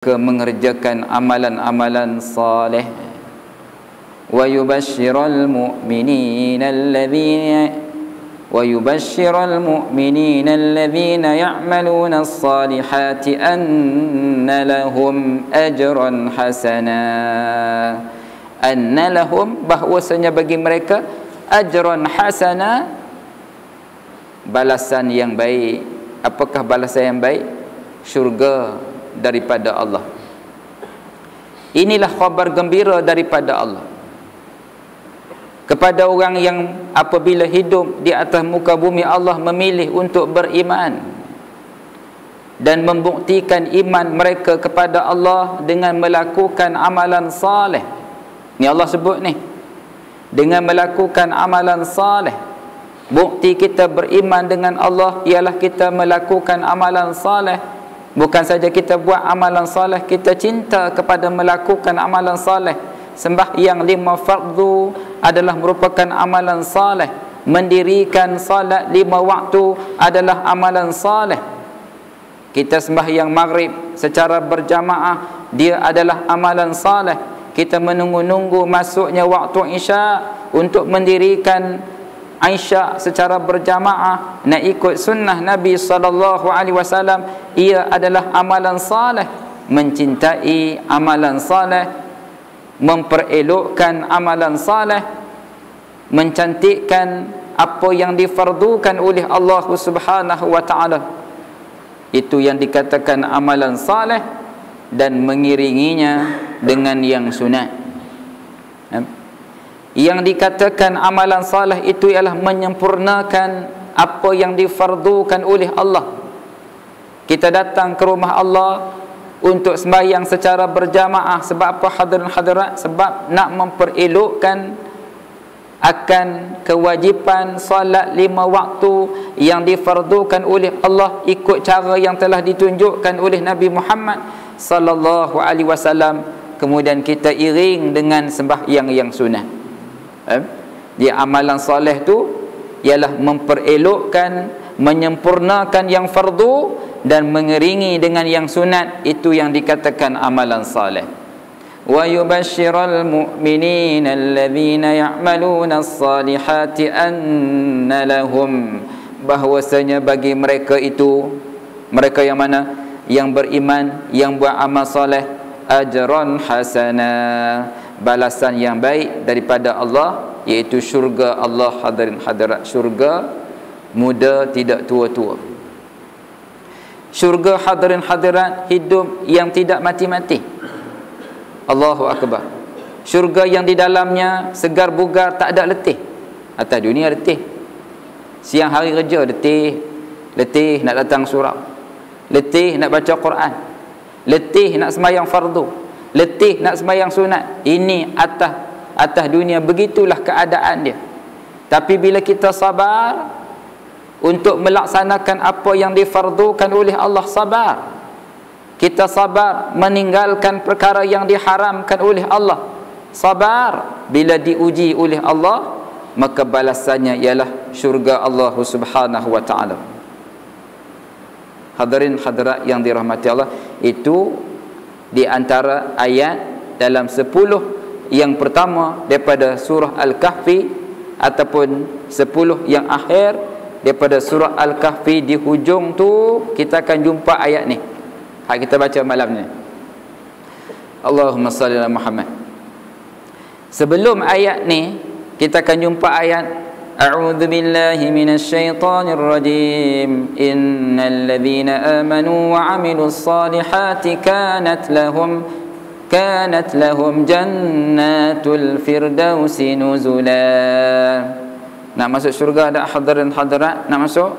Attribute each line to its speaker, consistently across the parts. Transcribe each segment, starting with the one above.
Speaker 1: mengerjakan amalan-amalan saleh. Wa yubashshiral mu'minina alladhina ya'maluna as-salihati anna lahum ajran hasana. Anna lahum, bahwasanya bagi mereka ajran hasana, balasan yang baik. Apakah balasan yang baik? Syurga daripada Allah. Inilah khabar gembira daripada Allah kepada orang yang apabila hidup di atas muka bumi, Allah memilih untuk beriman dan membuktikan iman mereka kepada Allah dengan melakukan amalan saleh. Ni Allah sebut ni, dengan melakukan amalan saleh. Bukti kita beriman dengan Allah ialah kita melakukan amalan saleh. Bukan saja kita buat amalan saleh, kita cinta kepada melakukan amalan saleh. Sembahyang 5 fardu adalah merupakan amalan saleh. Mendirikan salat 5 waktu adalah amalan saleh. Kita sembahyang maghrib secara berjamaah, dia adalah amalan saleh. Kita menunggu-nunggu masuknya waktu isya untuk mendirikan Aisyah secara berjamaah, nak ikut sunnah Nabi SAW, ia adalah amalan saleh. Mencintai amalan saleh, memperelokkan amalan saleh, mencantikkan apa yang difardukan oleh Allah Subhanahu wa taala, itu yang dikatakan amalan saleh, dan mengiringinya dengan yang sunat. Yang dikatakan amalan saleh itu ialah menyempurnakan apa yang difardukan oleh Allah. Kita datang ke rumah Allah untuk sembahyang secara berjamaah. Sebab apa hadirin hadirat? Sebab nak memperelokkan akan kewajipan solat 5 waktu yang difardukan oleh Allah ikut cara yang telah ditunjukkan oleh Nabi Muhammad sallallahu alaihi wasallam. Kemudian kita iring dengan sembahyang yang sunat. Dia amalan soleh tu ialah memperelokkan, menyempurnakan yang fardu dan mengiringi dengan yang sunat. Itu yang dikatakan amalan soleh. Wa yubashshiral mu'minina alladhina ya'maluna as-salihati anna lahum, bahwasanya bagi mereka itu, mereka yang mana? Yang beriman, yang buat amal soleh, ajran hasana, balasan yang baik daripada Allah, iaitu syurga Allah. Hadirin hadirat, syurga muda tidak tua-tua. Syurga hadirin hadirat, hidup yang tidak mati-mati. Allahu akbar. Syurga yang di dalamnya segar bugar, tak ada letih. Atas dunia letih, siang hari kerja letih, letih nak datang surau, letih nak baca Quran, letih nak sembahyang fardu, letih nak sembahyang sunat. Ini atas dunia, begitulah keadaan dia. Tapi bila kita sabar untuk melaksanakan apa yang difardukan oleh Allah, sabar, kita sabar meninggalkan perkara yang diharamkan oleh Allah, sabar bila diuji oleh Allah, maka balasannya ialah syurga Allah Subhanahu wa taala. Hadirin hadirat yang dirahmati Allah, itu di antara ayat dalam 10 yang pertama daripada surah Al-Kahfi, ataupun 10 yang akhir daripada surah Al-Kahfi. Di hujung tu kita akan jumpa ayat ni, hak kita baca malam ni. Allahumma salli ala Muhammad. Sebelum ayat ni kita akan jumpa ayat A'udzu billahi minasyaitonir rajim. Innal ladzina amanu wa 'amilus salihati kanat lahum jannatul firdausi nuzula. Nak masuk syurga tak hadirin hadirat? Nak masuk?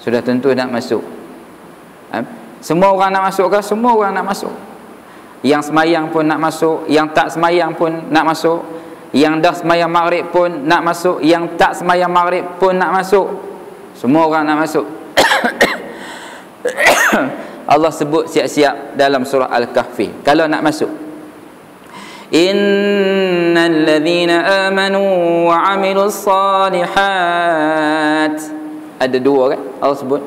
Speaker 1: Sudah tentu nak masuk. Semua orang nak masuk ke? Semua orang nak masuk. Yang semayang pun nak masuk, yang tak semayang pun nak masuk, yang dah semayang maghrib pun nak masuk, yang tak semayang maghrib pun nak masuk. Semua orang nak masuk. Allah sebut siap-siap dalam surah Al-Kahfi kalau nak masuk. Innal ladzina amanu wa 'amilus salihat. Ada 2 kan Allah sebut.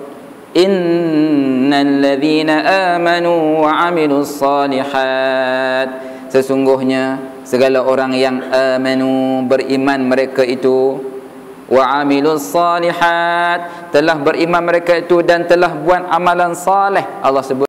Speaker 1: Innal ladzina amanu wa 'amilus shalihat, sesungguhnya segala orang yang amanu, beriman mereka itu, wa 'amilus shalihat, telah beriman mereka itu dan telah buat amalan saleh. Allah sebut